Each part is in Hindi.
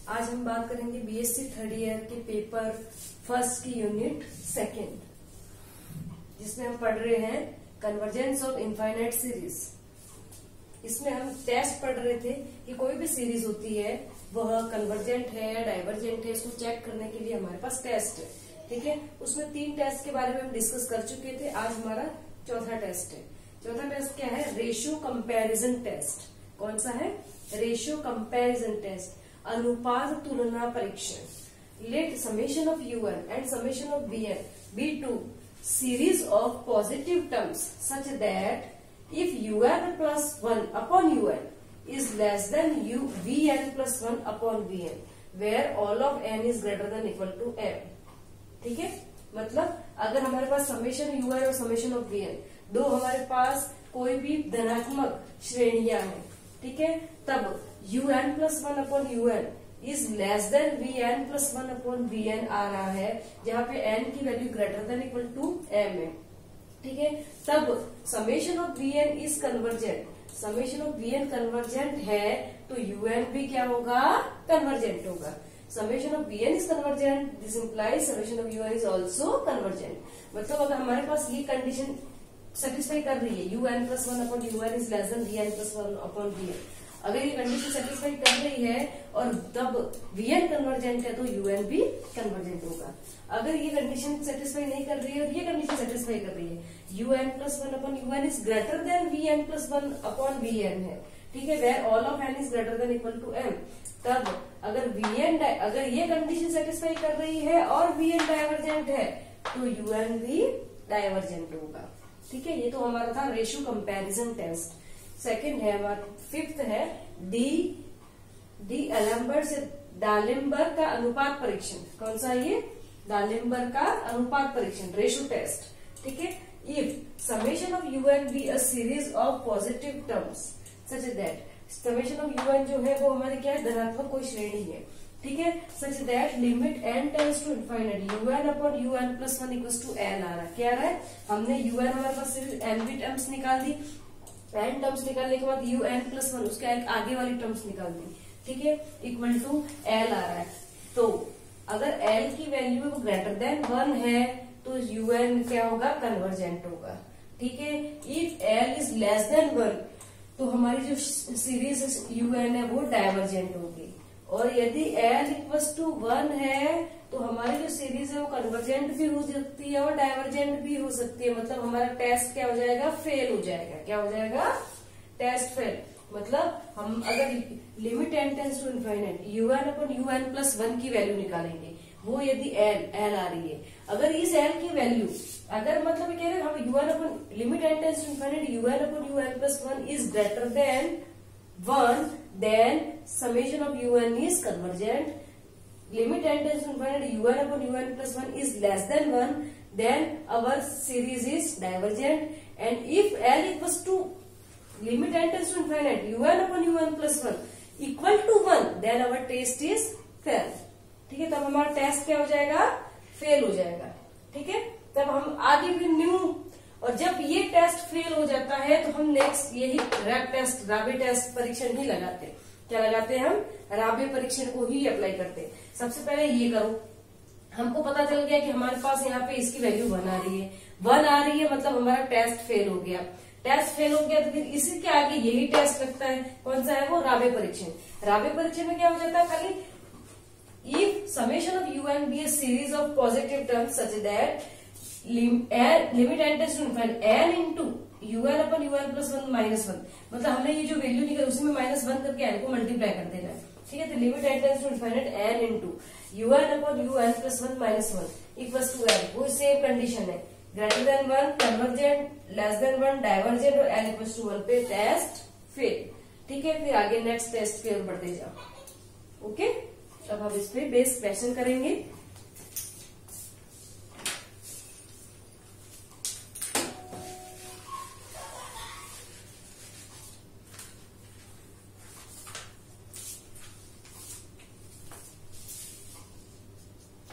आज हम बात करेंगे बीएससी थर्ड ईयर के पेपर फर्स्ट की यूनिट सेकेंड, जिसमें हम पढ़ रहे हैं कन्वर्जेंस ऑफ इनफाइनाइट सीरीज। इसमें हम टेस्ट पढ़ रहे थे कि कोई भी सीरीज होती है वह कन्वर्जेंट है या डाइवर्जेंट है, इसको चेक करने के लिए हमारे पास टेस्ट है। ठीक है, उसमें 3 टेस्ट के बारे में हम डिस्कस कर चुके थे। आज हमारा चौथा टेस्ट है। चौथा टेस्ट क्या है? Ratio comparison test. कौन सा है? रेशियो कंपैरिजन टेस्ट, अनुपात तुलना परीक्षण। Let summation of UN and summation of BN be to series of positive terms such that if UN plus 1 upon UN is less than VN plus 1 upon VN where all of n is greater than equal to m। ठीक है, मतलब अगर हमारे पास समेशन UN और समेशन ऑफ VN दो हमारे पास कोई भी धनात्मक श्रेणियां हैं, ठीक है, तब UN plus 1 upon UN is less than VN plus 1 upon VN आ रहा है, जहां पे n की value greater than equal to m है। ठीक है, तब summation of VN is convergent. Summation of VN convergent है तो UN भी क्या होगा? कन्वर्जेंट होगा। Summation of VN is convergent, this implies summation of UN is also convergent. मतलब अगर हमारे पास ये कंडीशन सेटिस्फाई कर रही है UN plus 1 upon UN is less than VN plus 1 upon VN, अगर ये कंडीशन सेटिस्फाई कर रही है और तब VN कन्वर्जेंट है तो UN भी कन्वर्जेंट होगा। अगर ये कंडीशन सेटिस्फाई नहीं कर रही है और ये कंडीशन सेटिस्फाई कर रही है UN plus 1 upon UN is greater than VN plus 1 upon VN है, ठीक है, where all of n is greater than equal to m, तब अगर ये कंडीशन सेटिस्फाई कर रही है और VN डाइवर्जेंट है तो UN भी डाइवर्जेंट होगा। ठीक है, ये तो हमारा था रेशियो कंपैरिजन टेस्ट। सेकंड है हमारा, फिफ्थ है डी एलम्बर्ट से डालेम्बर्ग का अनुपात परीक्षण। कौन सा ये? डालेम्बर्ग का अनुपात परीक्षण, रेशियो टेस्ट। ठीक है, if summation of UN be a series of positive terms such that, summation of UN जो है वो हमारी क्या है? धनात्मक कोई श्रेणी है। ठीक है, such that limit n tends to infinite UN upon UN plus 1 equals to n आ रहा है। क्या आ रहा है? हमने UN हमारे पास सिर्फ n भी टर्म्स निकाल दी, n टर्म्स निकालने के बाद UN प्लस 1 उसके एक आगे वाली टर्म्स निकाल दी, ठीक है, इक्वल टू l आ रहा है। तो अगर l की वैल्यू ग्रेटर देन 1 है तो UN क्या होगा? कन्वर्जेंट होगा। ठीक है, if l is less than 1 तो हमारी जो सीरीज UN है वो डाइवर्जेंट होगी, और यदि l इक्वल्स टू 1 है तो हमारी जो सीरीज है वो कन्वर्जेंट भी हो सकती है और डाइवर्जेंट भी हो सकती है। मतलब हमारा टेस्ट क्या हो जाएगा? फेल हो जाएगा। क्या हो जाएगा? Test fail. मतलब हम अगर limit n tends to infinite UN upon UN plus 1 की वैल्यू निकालेंगे, वो यदि l आ रही है, अगर इस l की वैल्यू अगर मतलब कह रहे हैं हम UN upon limit n tends to infinite UN upon UN plus 1 is greater than 1, then summation of UN is convergent. Limit n tends to infinity UN upon UN plus 1 is less than 1, then our series is divergent. And if L equals to limit n tends to infinity UN upon UN plus 1 equal to 1, then our test is fail. ठीक है, तब हमारा टेस्ट क्या हो जाएगा? फेल हो जाएगा। ठीक है, तब हम आगे भी न्यू, और जब ये टेस्ट फेल हो जाता है तो हम नेक्स्ट यही रैब टेस्ट, राबे टेस्ट परीक्षण ही लगाते हैं। क्या लगाते हैं? हम राबे परीक्षण को ही अप्लाई करते हैं। सबसे पहले ये करो, हमको पता चल गया कि हमारे पास यहाँ पे इसकी वैल्यू 1 आ रही है, 1 आ रही है, मतलब हमारा टेस्ट फेल हो गया। टेस्ट फेल हो गया तो फिर इसी के आगे यही टेस्ट लगता है। कौन सा है वो? राबे परीक्षण। राबे परीक्षण में क्या हो जाता है? खाली if summation of UN be a series of positive terms such that limit n tends to infinite n into UN upon UN plus 1 minus 1, मतलब हमने ये जो वैल्यू निकाली उसी में माइनस 1 करके n को मल्टीप्लाई कर देना है। ठीक है, तो limit n tends to infinite n into UN upon UN plus 1 minus 1 equals to n। वो सेम कंडीशन है, greater than 1 convergent, less than 1 divergent, और n इक्वल्स टू 1 पे टेस्ट फेल। ठीक है, फिर आगे नेक्स्ट टेस्ट की ओर बढ़ते जाओ। ओके, अब हम इस पे बेस क्वेश्चन करेंगे।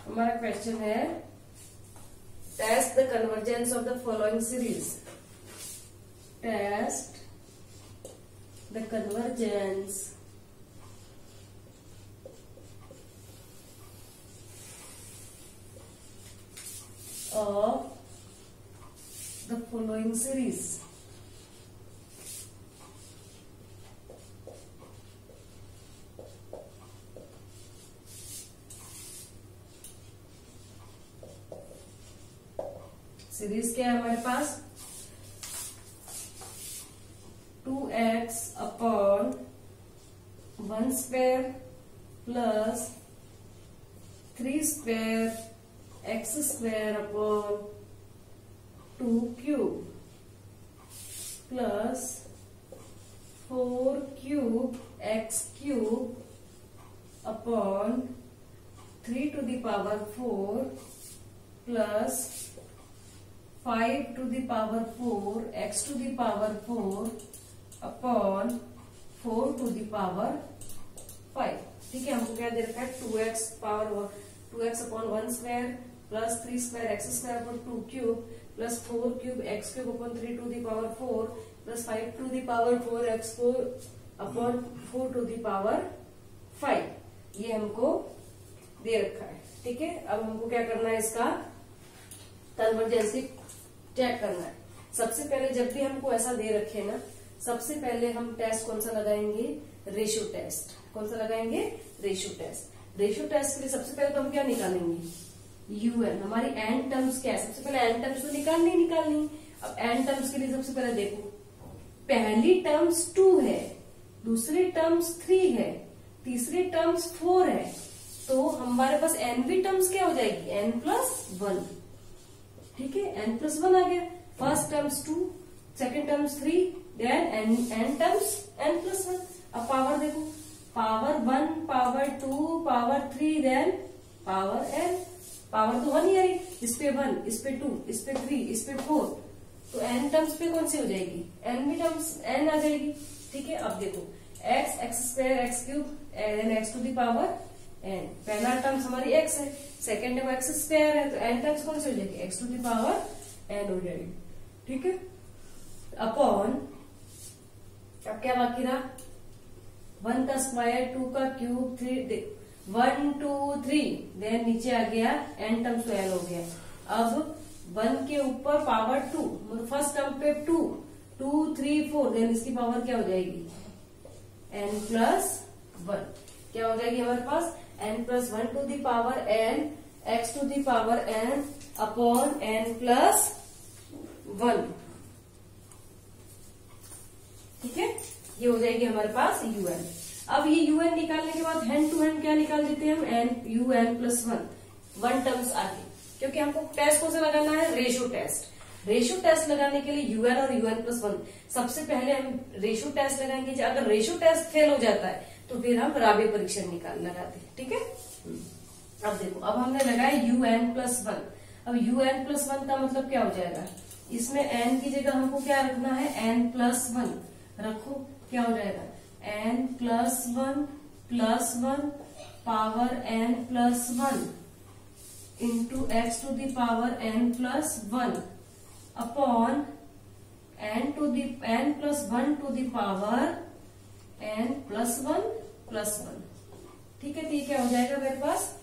हमारा क्वेश्चन है test the convergence of the following series. Test the convergence of the following series. Series क्या है हमारे पास? 2x upon 1 square plus 3 square x square upon 2 cube plus 4 cube x cube upon 3 to the power 4 plus 5 to the power 4 x to the power 4 upon 4 to the power 5। ठीक है, हमको क्या दे रखा है? 2x power 2x upon 1 square plus 3 square x square upon 2 cube plus 4 cube x cube upon 3 to the power 4 plus 5 to the power 4 x4 upon 4 to the power 5। ये हमको दे रखा है। ठीक है, अब हमको क्या करना है? इसका कन्वर्जेंसी चेक करना है। सबसे पहले जब भी हमको ऐसा दे रखे ना, सबसे पहले हम टेस्ट कौन सा लगाएंगे? Ratio test. कौन सा लगाएंगे? Ratio test. रेशियो टेस्ट के लिए सबसे पहले तो हम क्या निकालेंगे? यूएन। हमारी एन टर्म्स क्या है? सबसे पहले एन टर्म्स तो निकालनी। अब एन टर्म्स के लिए सबसे पहले देखो, पहली टर्म्स 2 है, दूसरी टर्म्स 3 है, तीसरी टर्म्स 4 है, तो हमारे पास एनवी टर्म्स क्या हो जाएगी? n plus 1। ठीक है, n प्लस 1 आ गया। First terms 2, second terms 3, then n terms n plus 1। अब पावर देखो, power 1, power 2, power 3, then power n। Power तो 1 ही आई, इस पे 1, इस पे 2, इस पे 3, इस पे 4, तो n टर्म्स पे कौन सी हो जाएगी? n भी टर्म्स n आ जाएगी। ठीक है, अब देखो x square x cube then x to the power n। पहला टर्म्स हमारी x है, सेकेंड टर्म x स्क्वायर है, तो n टर्म्स कौन सी हो जाएगी? x to the power n हो जाएगी। ठीक है, अपॉन अब क्या बाकी रहा? 1 का स्क्वायर, 2 का क्यूब, 1 2 3, देन नीचे आ गया n टर्म्स, तो n हो गया। अब 1 के ऊपर पावर 2, मतलब फर्स्ट टर्म पे 2 2 3 4, देन इसकी पावर क्या हो जाएगी? n plus 1। क्या हो जाएगी हमारे पास? n plus 1 to the power n x to the power n upon n plus 1। ठीक है, ये हो जाएगी हमारे पास un। अब ये un निकालने के बाद हैंड टू हैंड क्या निकाल देते हैं हम? un प्लस 1 टर्म्स आगे, क्योंकि हमको टेस्ट कौन सा लगाना है? Ratio test. रेशियो टेस्ट लगाने के लिए un और un प्लस 1 सबसे पहले हम रेशियो टेस्ट लगाएंगे। अगर रेशियो टेस्ट फेल हो जाता है तो फिर हम राबे परीक्षण लगाते हैं। ठीक है, अब देखो, अब हमने लगाया un प्लस 1। अब un प्लस 1 का मतलब क्या हो जाएगा? इसमें n की जगह हमको क्या रखना है? n प्लस 1 रखो। क्या हो जाएगा? n plus 1 power n plus 1 into x to the power n plus 1 upon n plus 1 to the power n plus 1। ठीक है, तो ये क्या हो जाएगा मेरे पास?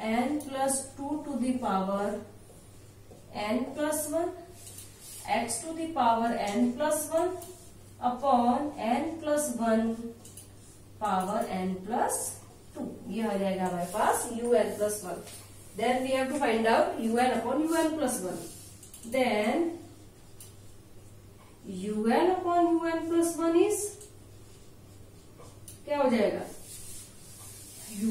n plus 2 to the power n plus 1 x to the power n plus 1 upon n plus 1 power n plus 2। ये आ जाएगा हमारे पास un plus 1। Then we have to find out un upon un plus 1। Then un upon un plus 1 is क्या हो जाएगा?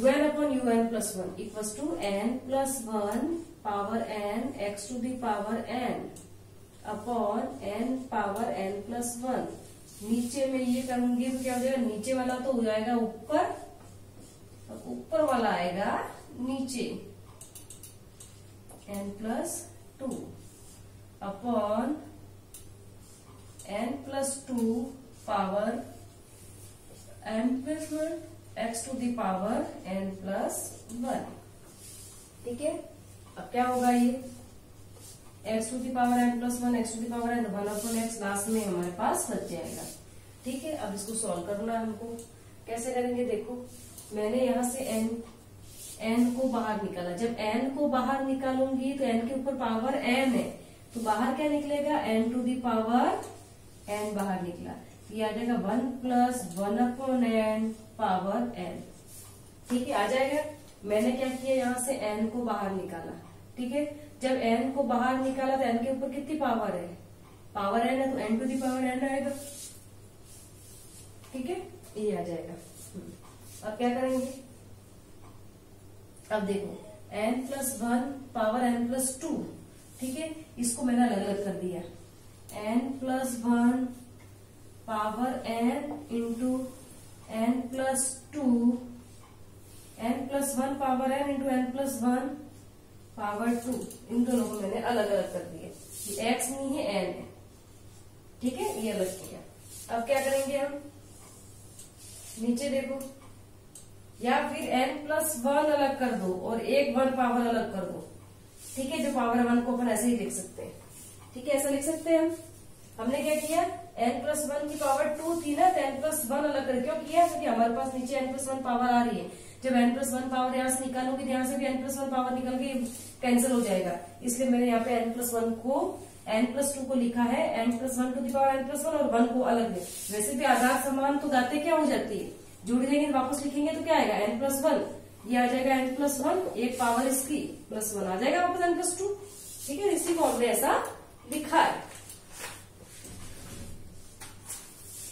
un upon un plus 1 equals to n plus 1 power n x to the power n upon n power n plus 1। नीचे में ये करूंगी तो क्या हो जाएगा? नीचे वाला तो हो जाएगा ऊपर, ऊपर वाला आएगा नीचे, n plus 2 upon n plus 2 power n plus 1 x to the power n plus 1। ठीक है, अब क्या होगा? ये x to the power n plus 1 x to the power n 1 upon x last में हमारे पास बच जाएगा। ठीक है, अब इसको सॉल्व करना है हमको। कैसे करेंगे? देखो, मैंने यहां से n को बाहर निकाला। जब n को बाहर निकालूंगी तो n के ऊपर पावर n है, तो बाहर क्या निकलेगा, n to the power n बाहर निकला, ये आ जाएगा 1 प्लस 1/n पावर n। ठीक है, आ जाएगा। मैंने क्या किया, यहाँ से n को बाहर निकाला। ठीक है, जब n को बाहर निकाला तो n के ऊपर कितनी पावर है, पावर n है, तो n to the power n आएगा। ठीक है, ये आ जाएगा। अब क्या करेंगे, अब देखो n plus 1 power n plus 2। ठीक है, इसको मैंने अलग अलग कर दिया, n plus 1 power n into n plus 2, n plus 1 power n into n plus 1 power 2। इन दोनों को मैंने अलग अलग कर दिया, ये x नहीं है n है। ठीक है, ये अलग किया। अब क्या करेंगे हम, नीचे देखो, या फिर n प्लस 1 अलग कर दो और एक 1 पावर अलग कर दो। ठीक है, जो पावर 1 को अपन ऐसे ही लिख सकते हैं। ठीक है, ऐसा लिख सकते हैं हम। हमने क्या किया, n प्लस 1 की पावर 2 थी ना, तो n प्लस 1 अलग कर, क्यों किया, क्योंकि हमारे पास नीचे n प्लस 1 पावर आ रही है। जब n प्लस 1 पावर यहाँ से निकालूंगी तो यहाँ से भी n प्लस 1 पावर निकल के कैंसिल हो जाएगा, इसलिए मैंने यहाँ पे n प्लस 1 को n प्लस 2 को लिखा है, n plus 1 to the power n plus 1 और 1 को अलग है। वैसे भी आधार समान तो गाते क्या हो जाती है, जोड़ देंगे वापस लिखेंगे तो क्या आएगा, n प्लस 1, ये आ जाएगा n प्लस 1, एक पावर इसकी प्लस 1 आ जाएगा वापस n प्लस 2। ठीक है, इसी को हमने ऐसा लिखा है।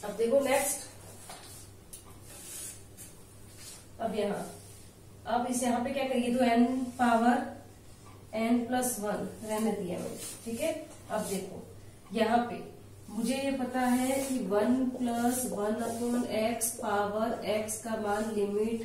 अब देखो नेक्स्ट, अब यहाँ, अब इस यहाँ पे क्या करिए, तो n पावर n प्लस 1 रहने दिया मैंने। ठीक है, अब देखो यहाँ पे मुझे ये पता है कि 1 प्लस 1/x पावर x का मान limit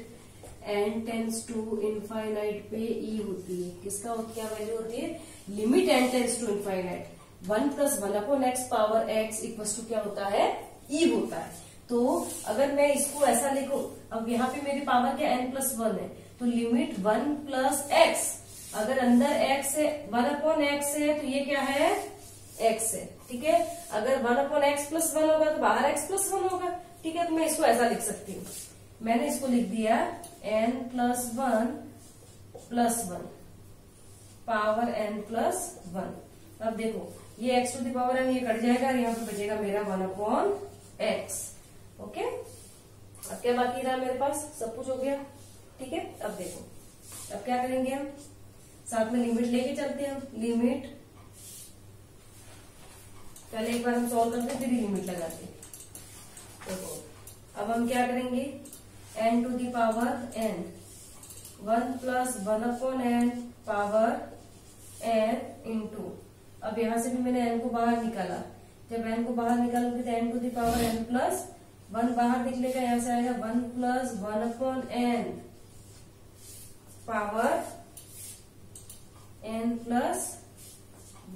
n tends to infinite पे e होती है। किसका क्या वैल्यू होती है, limit n tends to infinite 1 plus 1/x power x equal to क्या होता है, e होता है। तो अगर मैं इसको ऐसा लिखूं, अब यहाँ पे मेरी पावर क्या n प्लस 1 है, तो लिमिट 1 प्लस x, अगर अंदर x है 1/x है तो ये क्या है, x है। ठीक है, अगर 1/x प्लस 1 होगा तो बाहर x प्लस 1 होगा। ठीक है, तो मैं इसको ऐसा लिख सकती हूँ, मैंने इसको लिख दिया n plus 1 plus 1 power n plus 1। अब देखो ये x to the power n ये कट जाएगा और यहाँ पे बचेगा मेरा 1/x। ओके, अब क्या बाकी रहा मेरे पास, सब कुछ हो गया। ठीक है, अब देखो, अब क्या करेंगे हम, साथ में लिमिट लेके चलते हैं। हम लिमिट पहले एक बार हम सॉल्व करते फिर लिमिट लगाते। देखो अब हम क्या करेंगे, n to the power n 1 plus 1/n power n into, अब यहां से भी मैंने n को बाहर निकाला, जब n को बाहर निकालूंगी तो n to the power n plus 1 बाहर निकलेगा, यहाँ से आएगा 1 plus 1/n power n plus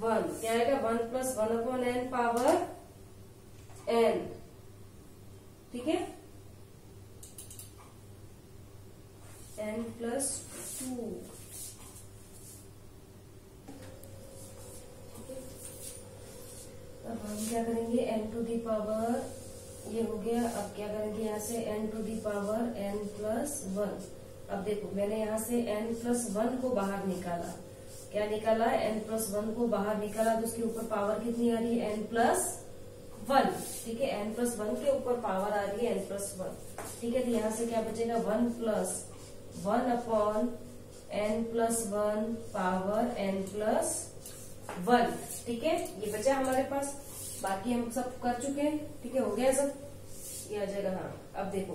1, क्या आएगा 1 प्लस 1/n पावर n। ठीक है, n प्लस 2। अब हम क्या करेंगे, n टू दी पावर ये हो गया। अब क्या करेंगे, यहाँ से n to the power n plus 1। अब देखो मैंने यहाँ से n प्लस 1 को बाहर निकाला, क्या निकाला, n प्लस 1 को बाहर निकाला, तो उसके ऊपर पावर कितनी आ रही है, n प्लस 1। ठीक है, n प्लस 1 के ऊपर पावर आ रही है n प्लस 1। ठीक है, तो यहाँ से क्या बचेगा, 1 plus 1/n plus 1 power n plus 1। ठीक है, ये बचा हमारे पास, बाकी हम सब कर चुके हैं। ठीक है, हो गया सब, ये आ जाएगा। हाँ, अब देखो,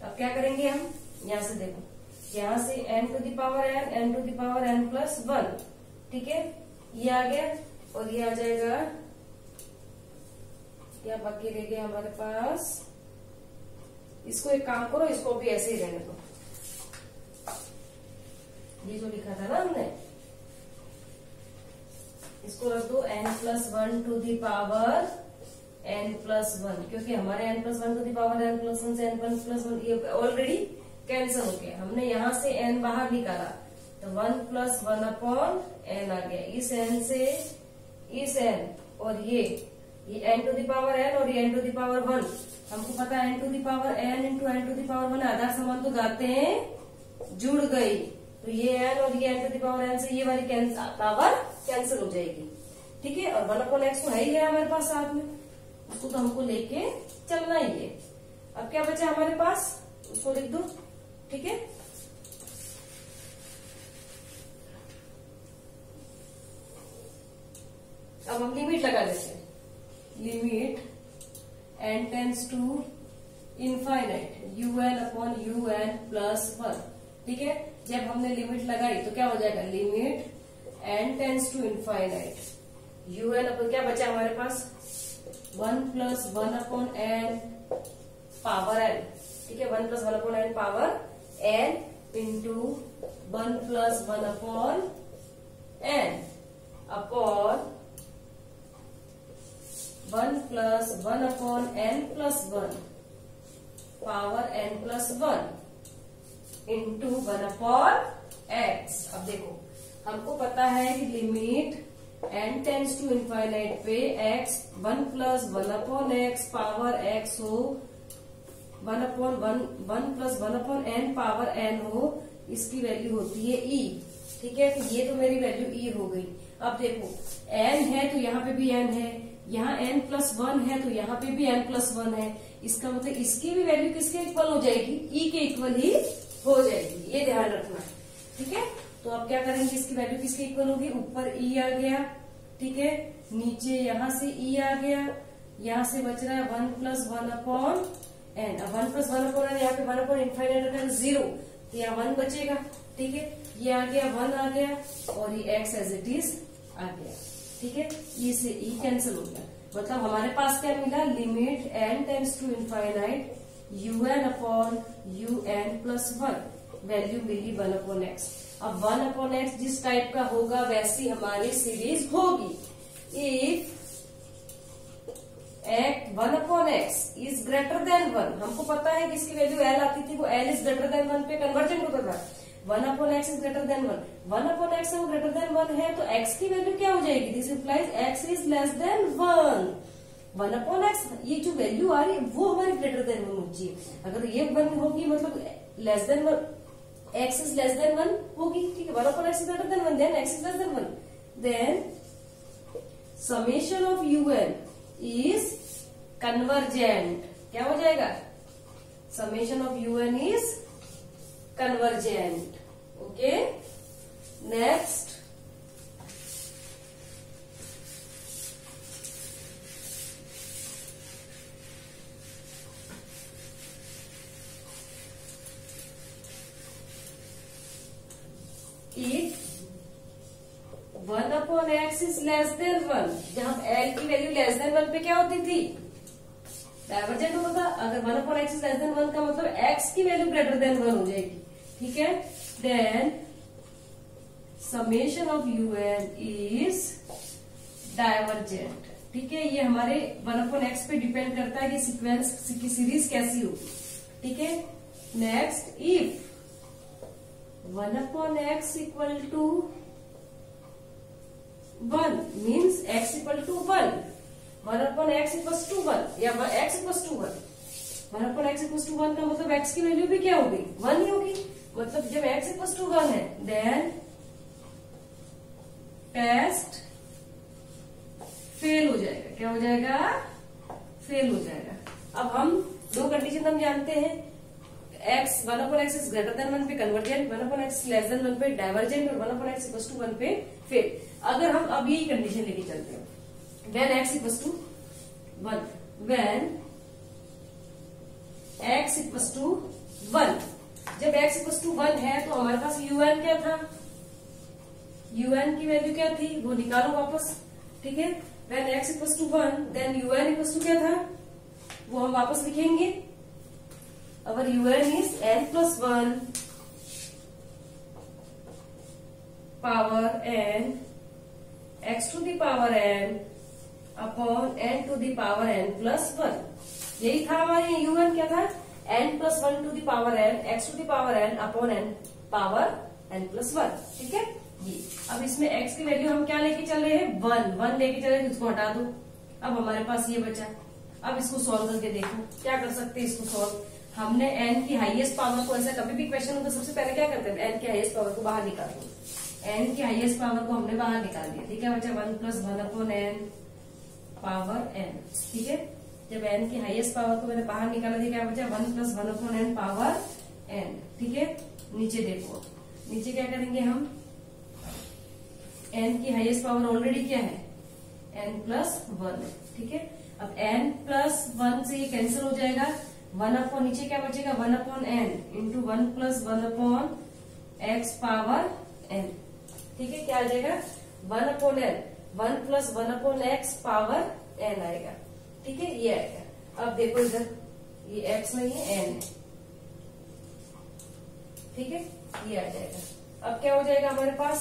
अब क्या करेंगे हम, यहाँ से देखो, यहाँ से n to the power n to the power n plus 1। ठीक है, ये आ गया और ये आ जाएगा, क्या बाकी रह गया हमारे पास, इसको एक काम करो, इसको भी ऐसे ही रहने दो, ये जो लिखा था ना हमने, इसको रख दो n plus 1 to the power n plus 1, क्योंकि हमारे n plus 1 to the power n plus 1 से n प्लस 1 ये ऑलरेडी कैंसिल हो गया। हमने यहाँ से n बाहर निकाला तो 1 प्लस 1/n आ गया, इस n से इस n और ये n to the power n और ये n टू दी पावर 1। हमको पता है n to the power n into n to the power 1 आधार समान तो गाते हैं, जुड़ गई। तो ये n और ये n to the power n से ये वाली पावर कैंसिल हो जाएगी, ठीक है। और 1/x तो है ही है हमारे पास साथ में, उसको तो हमको लेके चलना ही है। अब क्या बचा हमारे पास, उसको लिख दो, ठीक है। अब हम लिमिट लगा देते हैं, limit n tends to infinite un upon un plus 1, ठीक है। जब हमने लिमिट लगाई तो क्या हो जाएगा, limit n tends to infinite un upon क्या बचा हमारे पास 1 plus 1 upon n power n, ठीक है। 1 plus 1 upon n power n into 1 plus 1 upon n upon 1 plus 1 upon n plus 1 power n plus 1 into 1 upon x। अब देखो हमको पता है कि limit n tends to infinite पे x 1 plus 1 upon x power x हो 1 plus 1 upon n power n हो, इसकी वैल्यू होती है e, ठीक है। तो ये तो मेरी वैल्यू e हो गई। अब देखो n है तो यहाँ पे भी n है, यहाँ n प्लस 1 है तो यहाँ पे भी n प्लस 1 है, इसका मतलब इसकी भी वैल्यू किसके इक्वल हो जाएगी, e के इक्वल ही हो जाएगी, ये ध्यान रखना, ठीक है। तो अब क्या करेंगे, इसकी वैल्यू किसके इक्वल होगी, ऊपर e आ गया, ठीक है, नीचे यहाँ से e आ गया, यहाँ से बच रहा है 1 प्लस 1 अपॉन n। अब 1 प्लस 1 अपॉन n, यहाँ पे 1 अपॉन इनफाइनाइट रखा है 0, तो यहाँ 1 बचेगा, ठीक है। ये आ गया 1 आ गया और ये x एज इट इज आ गया, ठीक है। e से e कैंसिल हो गया, मतलब हमारे पास क्या मिला, limit n tends to infinite un upon un plus 1, value मिली 1 अपॉन x। अब 1 अपॉन x जिस टाइप का होगा वैसी हमारी सीरीज होगी। If 1 upon x is greater than 1, हमको पता है कि इसकी वैल्यू l आती थी, वो l इज ग्रेटर देन 1 पे कन्वर्जेंट होता था। 1 upon x is greater than 1, 1 upon x है वो ग्रेटर देन 1 है, तो x की वैल्यू क्या हो जाएगी, this implies x is less than 1। 1 upon x ये जो वैल्यू आ रही है वो हमारी ग्रेटर देन 1 होनी चाहिए। अगर ये 1 होगी मतलब less than 1, x is less than 1 होगी, ठीक है। 1 upon x is greater than 1, then x is less than 1, then summation of un is convergent, क्या हो जाएगा, summation of un is convergent, okay. Next if 1 upon x is less than 1, जहां l की वैल्यू लेस देन 1 पे क्या होती थी, डाइवर्जेंट होता था। अगर 1 upon x is less than 1 का मतलब x की वैल्यू ग्रेटर देन 1 हो जाएगी, ठीक है। Then summation of un is divergent, ठीक है। ये हमारे 1 अपॉन x पे डिपेंड करता है कि सीक्वेंस की सीरीज कैसी होगी, ठीक है। Next if 1 upon x equal to 1 means x equal to 1, 1 upon x equals to 1 या x equals to 1, 1 upon x equals to 1 का मतलब x की वैल्यू भी क्या होगी, 1 ही होगी। मतलब जब x equals to 1 है देन टेस्ट फेल हो जाएगा, क्या हो जाएगा, फेल हो जाएगा। अब हम दो कंडीशन हम जानते हैं, x 1 upon x is greater than 1 पे convergent, 1 upon x less than 1 पे डाइवर्जेंट और 1 upon x इक्वल्स टू 1 पे फेल। अगर हम अब यही कंडीशन लेके चलते हैं, when x equals to 1, when x equals to 1, जब x इक्वल्स टू 1 है तो हमारे पास un क्या था, un की वैल्यू क्या थी वो निकालो वापस, ठीक है। when x equals to 1 then un equals to क्या था वो हम वापस लिखेंगे। Our un is n plus 1 power n x to the power n upon n to the power n plus 1, यही था हमारे un क्या था, n plus 1 to the power n x to the power n upon n power n plus 1, ठीक है। ये अब इसमें x की वैल्यू हम क्या लेके चल रहे हैं, 1 लेके चल रहे हैं, इसको हटा दो। अब हमारे पास ये बचा, अब इसको सॉल्व करके देखो क्या कर सकते हैं इसको सॉल्व। हमने n की हाईएस्ट पावर को, ऐसा कभी भी क्वेश्चन होता सबसे पहले क्या करते हैं, n की हाईएस्ट पावर को बाहर निकालते हैं। n की हाईएस्ट पावर को हमने बाहर निकाल दिया, ठीक है बच्चा, 1 + 1/n पावर n, ठीक है। जब n की हाईएस्ट पावर को मैंने बाहर निकाला दिया, क्या बचा, 1 + 1/n पावर n, ठीक है। नीचे देखो, नीचे क्या करेंगे हम, n की हाईएस्ट पावर ऑलरेडी क्या है, n + 1 है, ठीक है। अब n + 1 से ये कैंसिल हो जाएगा, 1 नीचे क्या बचेगा, 1/n into 1 + 1/x power n, ठीक है। क्या आ जाएगा, 1/n, 1 + 1/x पावर n आएगा, ठीक है, ये आएगा। अब देखो इधर, ये x नहीं है, n है, ठीक है, ये आ जाएगा। अब क्या हो जाएगा हमारे पास,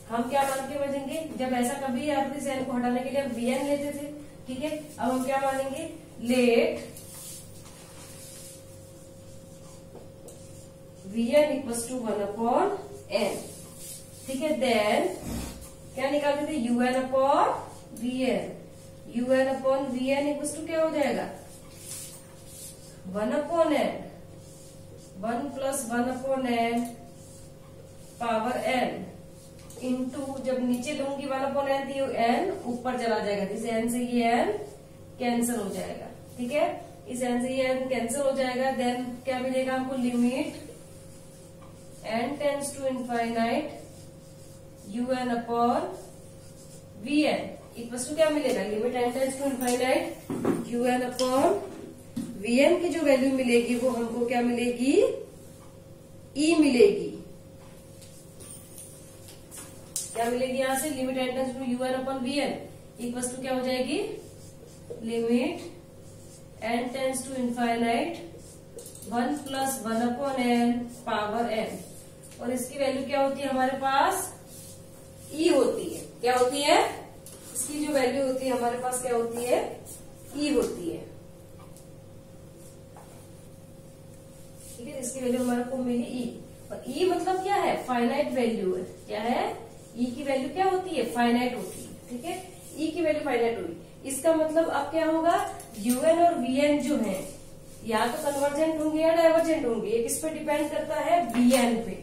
हम क्या मान के बचेंगे, जब ऐसा कभी आप इस n को हटाने के लिए हम vn लेते थे, ठीक है। अब हम क्या मानेंगे, लेट vn = 1/n, ठीक है। देन क्या निकालते थे, un/vn, un/vn = क्या हो जाएगा, 1/n, 1 + 1/n power n into, जब नीचे लूंगी 1/n थी, n ऊपर चला जाएगा, इस n से ये n कैंसिल हो जाएगा, ठीक है। इस n से ये n कैंसिल हो जाएगा, देन क्या मिलेगा हमको, limit n tends to infinite un/vn equals to क्या मिलेगा, limit n tends to infinite un/vn की जो वैल्यू मिलेगी वो हमको क्या मिलेगी, e मिलेगी। क्या मिलेगी यहां से, limit n tends to un/vn equals to क्या हो जाएगी, limit n tends to infinite 1 + 1/n power n, और इसकी वैल्यू क्या होती है हमारे पास, e होती है। क्या होती है, इसकी जो वैल्यू होती है हमारे पास क्या होती है, e होती है, ठीक है। इसकी वैल्यू हमारे को मिली e, और e मतलब क्या है, फाइनाइट वैल्यू है। क्या है, e की वैल्यू क्या होती है, फाइनाइट होती है, ठीक है। e की वैल्यू फाइनाइट होगी, इसका मतलब अब क्या होगा, un और vn जो है या तो कन्वर्जेंट होंगे या डाइवर्जेंट होंगे। ये किस पे डिपेंड करता है, vn पे।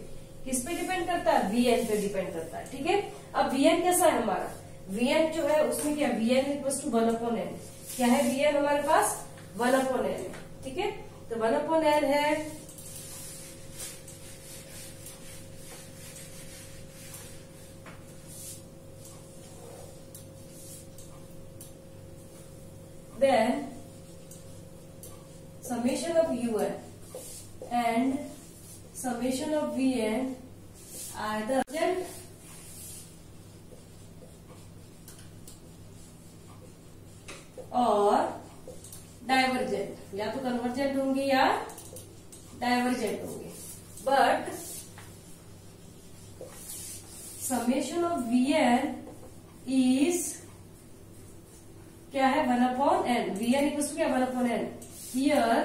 किस पे डिपेंड करता है, vn पे डिपेंड करता है, ठीक है। अब vn कैसा है हमारा, vn जो है उसमें क्या, vn = 1/n, क्या है, vn हमारे पास 1/n है, ठीक है। तो 1/n है, then summation of un and summation of vn either और डाइवर्जेंट, या तो कन्वर्जेंट होंगे या डाइवर्जेंट होंगे, but summation of vn is क्या है, 1/n, vn इक्वल टू क्या, 1/n, हियर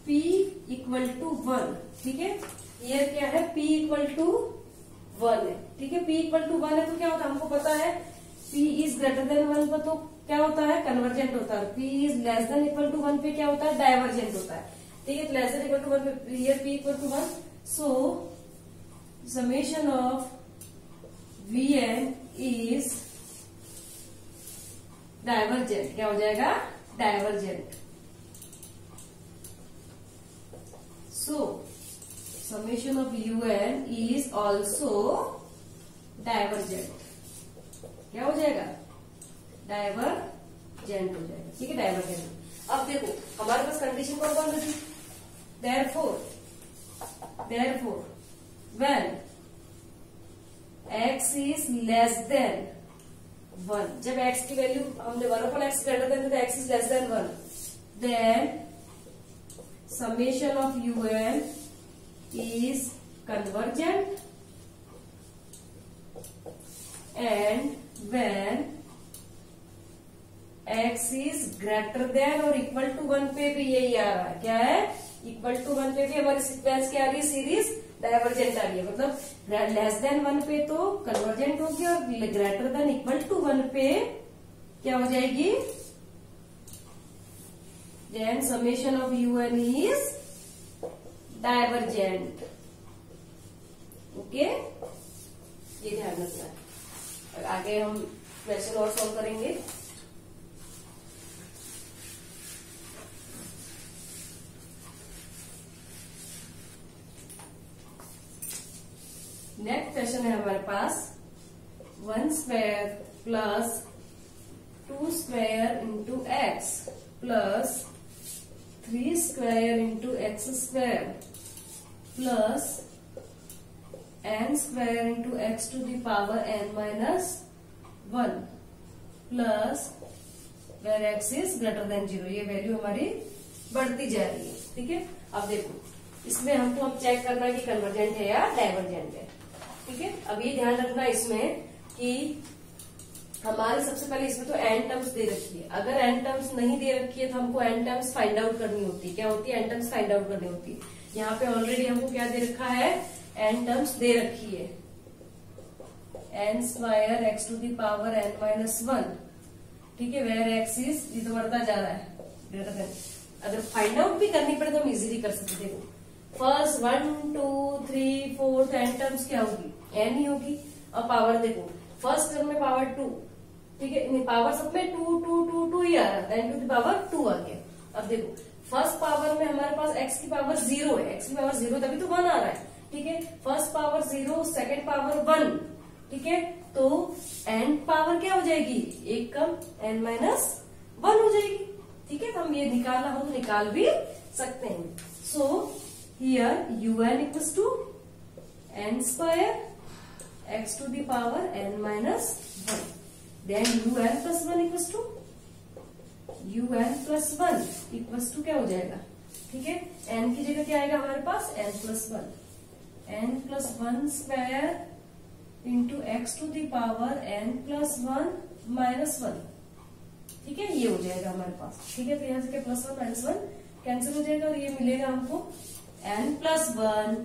p = 1, ठीक है। हियर क्या है, p = 1 है, ठीक है। p = 1 है तो क्या होता है, हमको पता है p > 1 पर तो क्या होता है, कन्वर्जेंट होता है। p < 1 पे क्या होता है, डाइवर्जेंट होता है, ठीक है। < 1 पे here p = 1, so summation of vn is divergent. क्या हो जाएगा, divergent. So summation of un is also divergent. क्या हो जाएगा, डाइवर्जेंट हो जाएगा, ठीक है, डाइवर्जेंट। अब देखो हमारे पास कंडीशन कौन कौन सी थी, therefore when x is less than 1, जब x की वैल्यू हमने 1/x ग्रेटर देन तो x is less than 1, then summation of un is convergent, and when x is greater than or equal to 1 पे भी यही आ रहा है, क्या है, equal to 1 पे भी हमारी सीक्वेंस क्या आ रही है, सीरीज डाइवर्जेंट आ रही है। मतलब लेस देन 1 पे तो कन्वर्जेंट होगी और ग्रेटर देन इक्वल टू 1 पे क्या हो जाएगी, then summation of un is divergent. Okay, ये ध्यान रखना है। आगे हम क्वेश्चन और सॉल्व करेंगे। नेक्स्ट क्वेश्चन है हमारे पास 1 square plus 2 square into x plus 3 square into x square plus n square into x to the power n minus 1 plus where x is greater than 0। ये वैल्यू हमारी बढ़ती जा रही है। ठीक है, अब देखो इसमें हमको अब चेक करना है कि कन्वर्जेंट है या डाइवर्जेंट है। ठीक है, अब ये ध्यान रखना इसमें कि हमारे सबसे पहले इसमें तो n टर्म्स दे रखी है। अगर n टर्म्स नहीं दे रखी है तो हमको n टर्म्स फाइंड आउट करनी होती है। क्या होती है? n टर्म्स फाइंड आउट करनी होती है। यहाँ पे ऑलरेडी हमको क्या दे रखा है? n टर्म्स दे रखी है, n square x to the power n minus 1। ठीक है, वेर x इज, ये तो बढ़ता जा रहा है ग्रेटर देन। अगर फाइंड आउट भी करनी पड़े तो हम इजीली कर सकते। देखो फर्स्ट 1 2 3 4 n टर्म्स क्या होगी? n ही होगी। और पावर देखो फर्स्ट टर्म में पावर 2, ठीक है, पावर सब में 2 2 2 2 ही आ रहा है, n टू द पावर 2 आ गया। अब देखो फर्स्ट पावर में हमारे पास x की पावर 0 है, x की पावर 0 तभी तो 1 आ रहा है। ठीक है, फर्स्ट पावर 0, सेकेंड पावर 1। ठीक है, तो n पावर क्या हो जाएगी? एक कम n माइनस 1 हो जाएगी। ठीक है, तो हम ये निकालना हो तो निकाल भी सकते हैं। So here un equals to n square x to the power n minus 1, then un plus 1 equals to un plus 1 equals to क्या हो जाएगा? ठीक है, n की जगह क्या आएगा हमारे पास? n plus 1, n plus 1 square into x to the power n plus 1 minus 1। ठीक है, ये हो जाएगा हमारे पास। ठीक है, तो यहाँ से क्या प्लस 1 माइनस 1 कैंसिल हो जाएगा और ये मिलेगा हमको n plus 1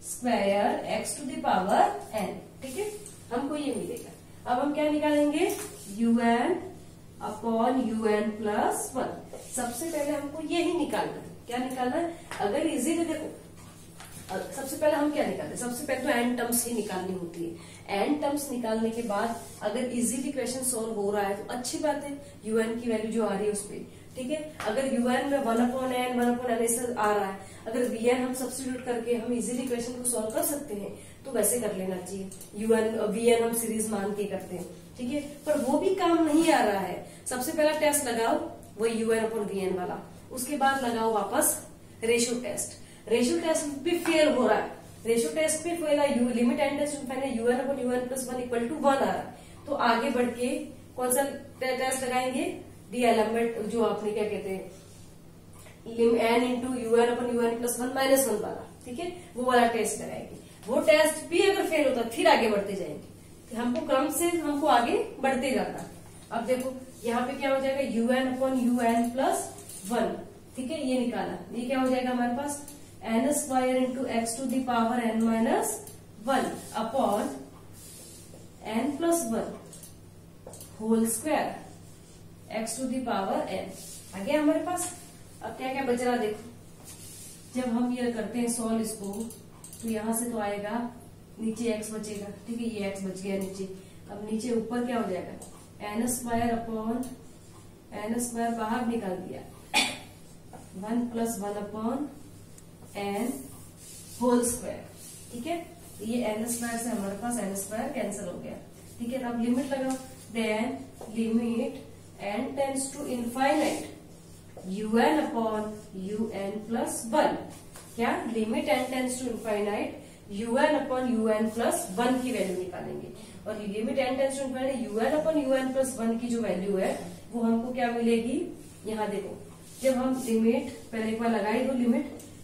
square x to the power n। ठीक है, हमको ये मिलेगा। अब हम क्या निकालेंगे? un upon un plus 1। सबसे पहले हमको यही निकालना है। क्या निकालना है? अगर इजीली देखो सबसे पहले हम क्या निकालते हैं? सबसे पहले तो n टर्म्स ही निकालनी होती है। n टर्म्स निकालने के बाद अगर इजीली क्वेश्चन सोल्व हो रहा है तो अच्छी बात है, un की वैल्यू जो आ रही है उस पर। ठीक है, अगर un में 1/n ऐसा आ रहा है, अगर vn हम सब्स्टिट्यूट करके हम इजीली क्वेश्चन को सोल्व कर सकते हैं तो वैसे कर लेना चाहिए। vn हम सीरीज मान के करते हैं। ठीक है, पर वो भी काम नहीं आ रहा है। सबसे पहला टेस्ट लगाओ वो un/vn वाला, उसके बाद लगाओ वापस रेशियो टेस्ट। रेशियो टेस्ट भी फेल हो रहा है, रेशियो टेस्ट भी फेल है। Limit and test un/un plus 1 equal to 1 आ रहा है। तो आगे बढ़ के कौन सा टेस्ट लगाएंगे? डीएलएमएट, जो आपने क्या कहते हैं n into un/un plus 1 minus 1 वाला। ठीक है, वो वाला टेस्ट लगाएंगे। वो टेस्ट भी अगर फेल होता फिर आगे बढ़ते जाएंगे। हमको क्रम से हमको आगे बढ़ते जाना। अब देखो यहाँ पे क्या हो जाएगा? un/un plus 1। ठीक है, ये निकाला, ये क्या हो जाएगा हमारे पास? n square into x to the power n minus 1 upon n plus 1 whole square x to the power n आ गया हमारे पास। अब क्या क्या बच रहा देखो, जब हम ये करते हैं सॉल्व इसको तो यहां से तो आएगा नीचे x बचेगा। ठीक है, ये x बच गया नीचे। अब नीचे ऊपर क्या हो जाएगा? n square upon n square बाहर निकाल दिया, 1 plus 1 upon n whole square. ठीक है, ये n स्क्वायर से हमारे पास n स्क्वायर कैंसिल हो गया। ठीक है, अब लिमिट लगाओ, then limit n tends to infinite un upon un plus 1। क्या? Limit n tends to infinite un upon un plus 1 की वैल्यू निकालेंगे। और limit n tends to infinite un upon un plus 1 की जो वैल्यू है वो हमको क्या मिलेगी? यहाँ देखो, जब हम लिमिट पहले एक बार लगाई दो,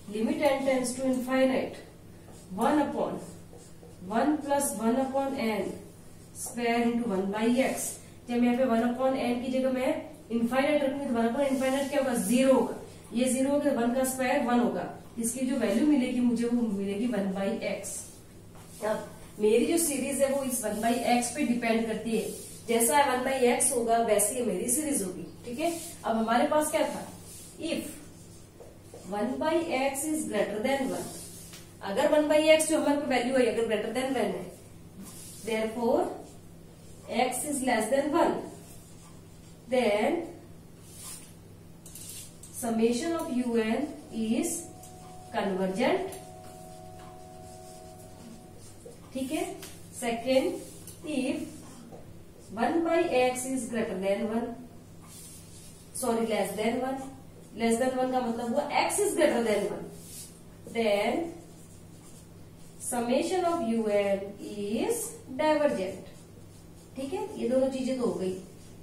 limit n tends to infinite 1 upon 1 plus 1 upon n square into 1/x। जब यहाँ पे 1 अपॉन n की जगह मैं इनफाइनाइट रखूंगी तो 1 अपॉन इनफाइनाइट क्या होगा? 0 होगा। ये 0 होगा, 1 का स्क्वायर 1 होगा। इसकी जो वैल्यू मिलेगी मुझे वो मिलेगी 1/x। अब मेरी जो सीरीज है वो इस 1/x पे डिपेंड करती है। जैसा 1/x होगा वैसी मेरी सीरीज होगी। ठीक है, अब हमारे पास क्या था? If 1/x is greater than 1, अगर 1/x जो हमारे वैल्यू है अगर ग्रेटर देन 1 है, therefore x is less than 1, then summation of un is convergent. ठीक है. Second, if 1/x is greater than 1, sorry less than 1, less than 1 का मतलब हुआ x is greater than 1, then summation of un is divergent. ठीक है, ये दोनों चीजें तो हो गई.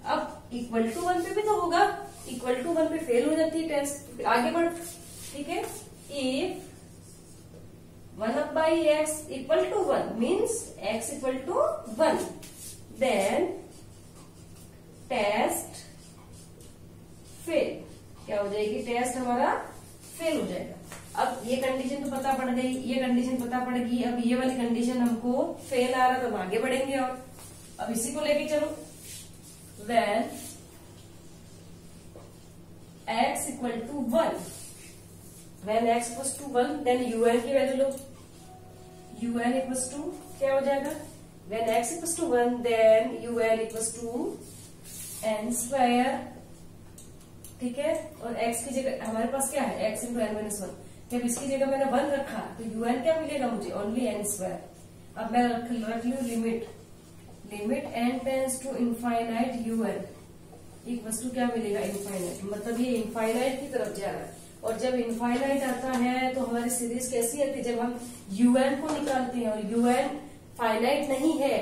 अब इक्वल टू 1 पे भी तो होगा, इक्वल टू 1 पे फेल हो जाती है टेस्ट. आगे बढ़. ठीक है. If 1/x equal to 1 means x equal to 1, then test fail. क्या हो जाएगी? टेस्ट हमारा फेल हो जाएगा. अब ये कंडीशन तो पता पड़ गई, ये कंडीशन पता पड़ गई. अब ये वाली कंडीशन हमको फेल आ रहा, तो हम आगे बढ़ेंगे. और अब इसी को लेके चलो. when x equal to 1, when x equals to 1, then un की value low. un equals to क्या हो जाएगा? when x equals to 1, then un equals to n square. ठीक है. और x की जगह हमारे पास क्या है? x into n minus 1. जब इसकी जगह मैंने 1 रखा तो un क्या मिलेगा मुझे? Only n square. अब मैं रख लू limit n tends to infinite un equals to क्या मिलेगा? इनफाइनाइट. मतलब ये इनफाइनाइट की तरफ जा रहा है. और जब इनफाइनाइट आता है तो हमारी सीरीज कैसी आती है? जब हम un को निकालते हैं और un फाइनाइट नहीं है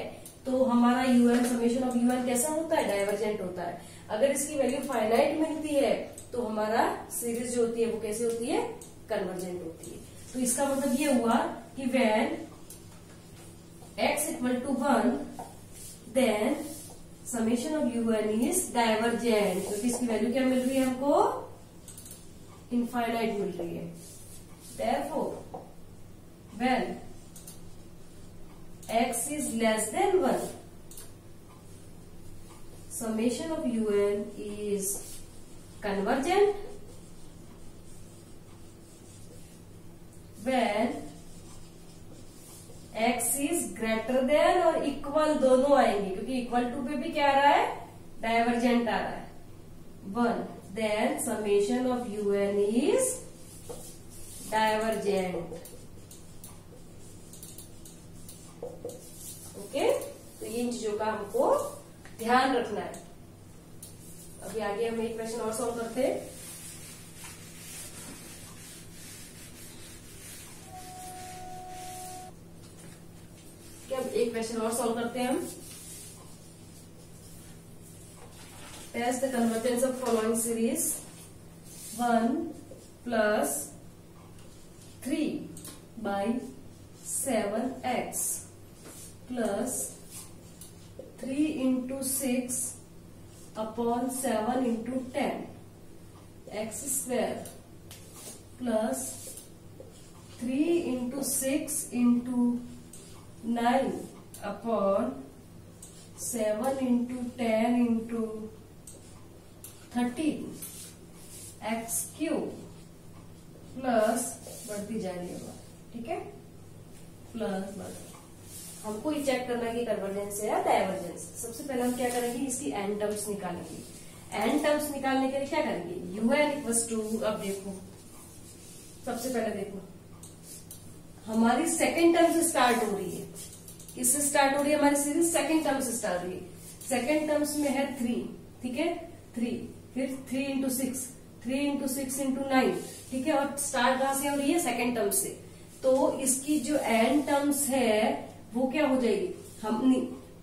तो हमारा un समेशन ऑफ un कैसा होता है? डाइवर्जेंट होता है. अगर इसकी वैल्यू फाइनाइट मिलती है तो हमारा सीरीज जो होती है वो कैसे होती है? कन्वर्जेंट होती है. तो इसका मतलब ये हुआ कि when x equal to 1, then summation of un is divergent. क्योंकि इसकी वैल्यू क्या मिल रही है हमको? इनफाइनाइट मिल रही है. Therefore when x is less than 1, summation of un is convergent. when x is greater than और इक्वल दोनों आएंगे, क्योंकि इक्वल टू पे भी क्या आ रहा है? डाइवर्जेंट आ रहा है. 1, then summation of un is divergent. Okay. तो इन चीजों का हमको ध्यान रखना है. अभी आगे हम एक क्वेश्चन और सॉल्व करते हैं. क्या एक क्वेश्चन और सॉल्व करते हैं हम. Test the convergence of following series. 1 plus 3/7x plus 3 into 6 upon 7 into 10 x square plus 3 into 6 into 9 upon 7 into 10 into 13 x cube plus बढ़ती जाएगी. ठीक है. प्लस हमको ये चेक करना है कि कन्वर्जेंस है या डाइवर्जेंस. सबसे पहले हम क्या करेंगे? इसकी एन टर्म्स निकालेंगे. एन टर्म्स निकालने के लिए क्या करेंगे? un equals to. अब देखो, सबसे पहले देखो हमारी सेकेंड टर्म से स्टार्ट हो रही है. किससे स्टार्ट हो रही है हमारी सीरीज? सेकेंड टर्म से स्टार्ट हो रही है. सेकेंड टर्म्स में है 3. ठीक है. 3 फिर 3 into 6, 3 into 6 into 9. ठीक है. और स्टार्ट कहां से हो रही है? सेकेंड टर्म से. तो इसकी जो एन टर्म्स है वो क्या हो जाएगी?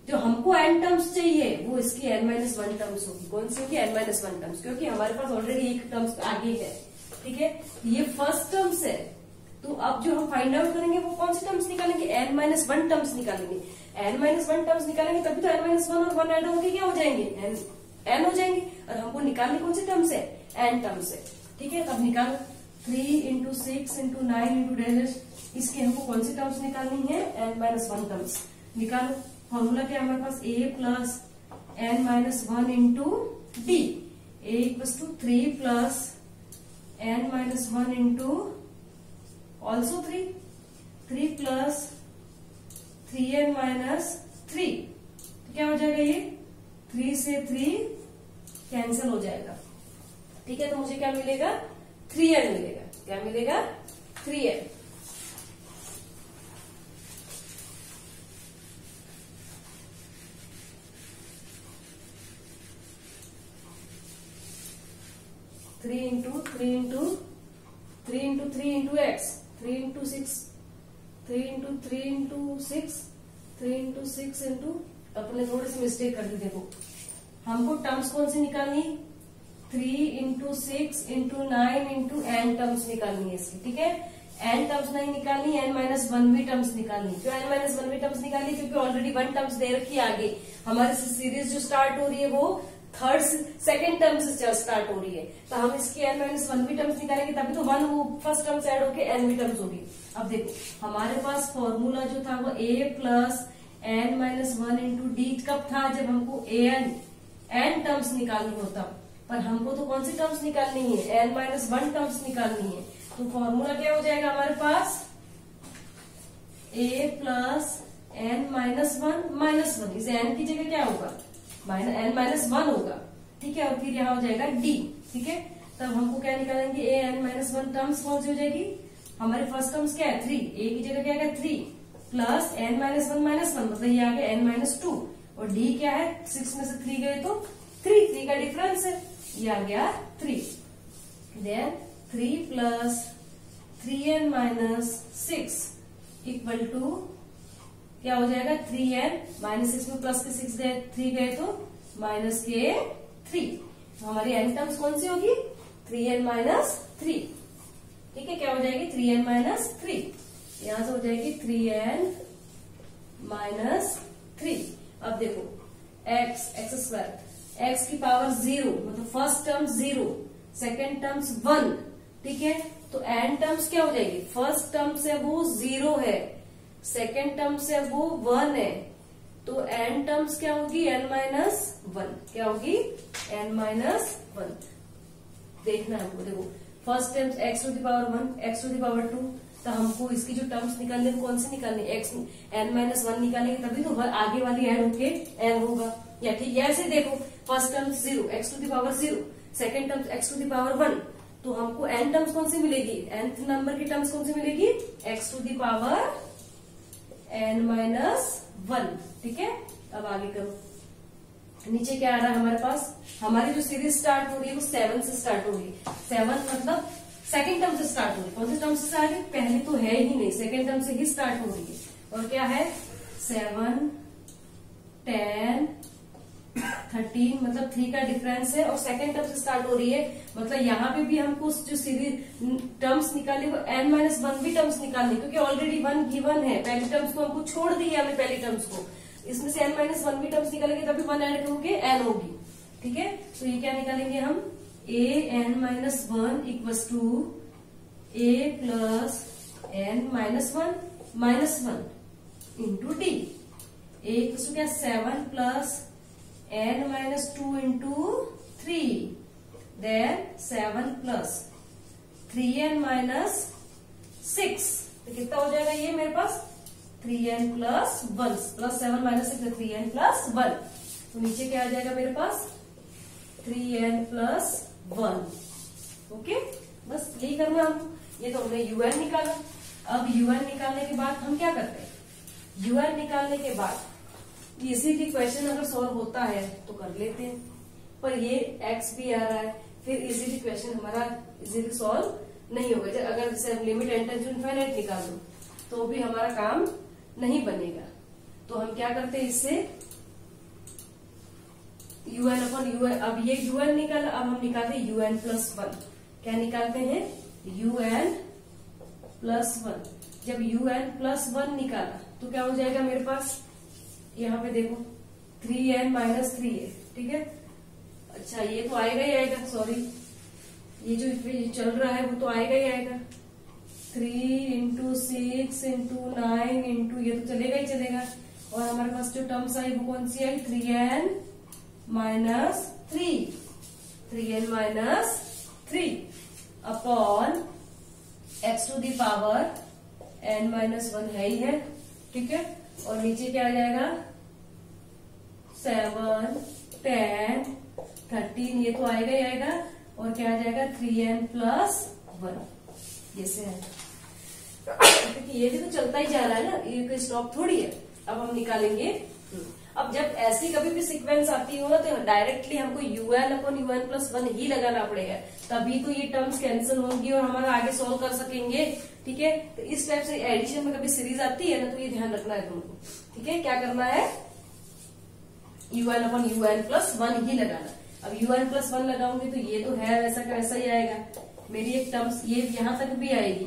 जो हमको एन टर्म्स चाहिए वो इसकी n-1 टर्म्स होगी. कौन सी होगी? n-1 terms. क्योंकि हमारे पास ऑलरेडी एक टर्म्स आगे है. ठीक है. ये फर्स्ट टर्म्स है. तो अब जो हम फाइंड आउट करेंगे वो कौन सी टर्म्स निकालेंगे? n-1 टर्म्स निकालेंगे. n-1 टर्म्स निकालेंगे तभी तो n-1 और 1 ऐड होंगे. क्या हो जाएंगे? n हो जाएंगे. और हमको निकालने कौन सी टर्म्स है? n टर्म्स है. ठीक है. तब निकालो 3 into 6 into 9 into डैश. इसके हमको कौन सी टर्म्स निकालनी है? n-1 टर्म्स निकालो. फॉर्मूला क्या है हमारे पास? a plus n-1 into D. a equals to 3 plus n minus 1 into also 3, 3 plus 3n minus 3, तो क्या हो जाएगा ये 3 से 3 कैंसिल हो जाएगा। ठीक है, तो मुझे क्या मिलेगा 3n मिलेगा। क्या मिलेगा 3n। Three into three into three into three into x, 3 into 6, 3 into 3 into 6, 3 into 6 into, अपने थोड़ी सी मिस्टेक कर दी। देखो हमको टर्म्स कौन सी निकालनी, 3 into 6 into 9 into n terms निकालनी है इसकी। ठीक है, एन टर्म्स नहीं निकालनी, एन माइनस 1 भी टर्म्स निकालनी। क्यों एन माइनस 1 भी टर्म्स निकालनी, क्योंकि ऑलरेडी 1 टर्म्स दे रखी है आगे। हमारी सीरीज जो स्टार्ट हो रही है वो सेकेंड टर्म से स्टार्ट हो रही है, तो हम इसकी एन माइनस 1 भी टर्म्स निकालेंगे, तभी तो 1 वो फर्स्ट टर्म से ऐड होके एन भी टर्म्स होगी। अब देखो हमारे पास फॉर्मूला जो था वो a plus n minus 1 into d कब था, जब हमको एन टर्म्स निकालनी होता, पर हमको तो कौन सी टर्म्स निकालनी है, एन माइनस 1 टर्म्स निकालनी है। तो फॉर्मूला क्या हो जाएगा हमारे पास, a प्लस एन माइनस 1 इस एन की जगह क्या होगा, एन माइनस 1 होगा। ठीक है, और फिर यहाँ हो जाएगा डी। ठीक है, तब हमको क्या निकालेंगे, ए एन माइनस 1 टर्म्स कौन सी हो जाएगी, हमारे फर्स्ट टर्म्स क्या है 3, ए की जगह क्या है 3 प्लस एन माइनस 1 मतलब ये आ गया एन माइनस 2, और डी क्या है 6 में से 3 गए तो 3 का डिफरेंस है, ये आ गया 3। Then 3 plus 3n minus 6 equal to क्या हो जाएगा 3n माइनस 6 में प्लस के 6 गए 3 गए तो माइनस के 3, तो हमारी n टर्म्स कौन सी होगी 3n माइनस 3। ठीक है, क्या हो जाएगी 3n माइनस 3, यहां से हो जाएगी 3n माइनस 3। अब देखो x स्क्वायर, x की पावर 0 मतलब फर्स्ट टर्म 0, सेकेंड टर्म्स 1। ठीक है, तो n टर्म्स क्या हो जाएगी, फर्स्ट टर्म से वो 0 है, सेकेंड टर्म से वो 1 है, तो n टर्म्स क्या होगी n माइनस 1, क्या होगी n माइनस 1। देखना है हमको, देखो first terms x to the power 1, x to the power 2, तो हमको इसकी जो टर्म्स निकालने कौन सी निकालनी, x n माइनस 1 निकालेंगे तभी तो आगे वाली ऐड होके n होगा। या ठीक है, ऐसे देखो first term 0, x to the power 0, second terms x to the power 1, तो हमको n टर्म्स कौन सी मिलेगी, nth नंबर की टर्म्स कौन सी मिलेगी, x to the power n minus 1। ठीक है, अब आगे करो, नीचे क्या आ रहा है हमारे पास, हमारी जो सीरीज स्टार्ट हो रही है वो 7 से स्टार्ट हो रही है। 7 मतलब सेकेंड टर्म से स्टार्ट हो रही है, कौन से टर्म से स्टार्ट है, पहले तो है ही नहीं, सेकेंड टर्म से ही स्टार्ट हो रही है। और क्या है 7, 10, 13 मतलब 3 का डिफरेंस है, और सेकेंड टर्म से स्टार्ट हो रही है, मतलब यहाँ पे भी हमको जो सीरीज टर्म्स निकाले वो n माइनस 1 भी टर्म्स निकालनी, क्योंकि ऑलरेडी 1 गिवन है, पहली टर्म्स को हमको छोड़ दी है हमने पहली टर्म्स को, इसमें से n माइनस 1 भी टर्म्स निकालेंगे तभी 1 ऐड होके n होगी। ठीक है, तो ये क्या निकालेंगे हम, a n minus 1 equals to a plus n minus 1 into D, a equals to क्या 7 plus n minus 2 into 3, then 7 plus 3n minus 6, तो कितना हो जाएगा ये मेरे पास 3n plus 1 plus 7 minus 6 3n plus 1, तो नीचे क्या आ जाएगा मेरे पास 3n प्लस 1। ओके, बस यही करना हम, ये तो हमने un निकाला। अब un निकालने के बाद हम क्या करते हैं, un निकालने के बाद इसी की क्वेश्चन अगर सॉल्व होता है तो कर लेते हैं, पर ये x भी आ रहा है, फिर इजीली क्वेश्चन हमारा इजीली सॉल्व नहीं होगा। अगर जैसे हम लिमिट एंड टू इनफाइनाइट निकाल दो तो भी हमारा काम नहीं बनेगा, तो हम क्या करते हैं इससे un अपन un, अब ये un निकाला, अब हम निकालते हैं un प्लस 1। क्या निकालते हैं un प्लस 1। जब un प्लस 1 निकाला तो क्या हो जाएगा मेरे पास, यहाँ पे देखो 3n माइनस 3 है। ठीक है, अच्छा ये तो आएगा ही आएगा, सॉरी ये जो चल रहा है वो तो आएगा ही आएगा, 3 इंटू 6 इंटू 9 इंटू ये तो चलेगा ही चलेगा, और हमारे पास जो टर्म्स आई वो कौन सी आई 3n minus 3, 3n minus 3। Upon x to the power n-1 है ही है, ठीक है। और नीचे क्या आ जाएगा 7, 10, 13, ये तो आएगा ही आएगा। और क्या आ जाएगा 3n+1, ये से है, क्योंकि ये भी तो चलता ही जा रहा है ना, ये कोई स्टॉप थोड़ी है। अब हम निकालेंगे। अब जब ऐसी कभी भी सीक्वेंस आती हो तो डायरेक्टली हमको un/un+1 ही लगाना पड़ेगा, तभी तो ये टर्म्स कैंसिल होंगी और हमारा आगे सोल्व कर सकेंगे, ठीक है। तो इस टाइप से एडिशन में कभी सीरीज आती है ना, तो ये ध्यान रखना है तुमको, ठीक है। क्या करना है un/un+1 ही लगाना। अब un+1 लगाऊंगी तो ये तो है वैसा का वैसा ही आएगा। मेरी एक टर्म्स ये यहां तक भी आएगी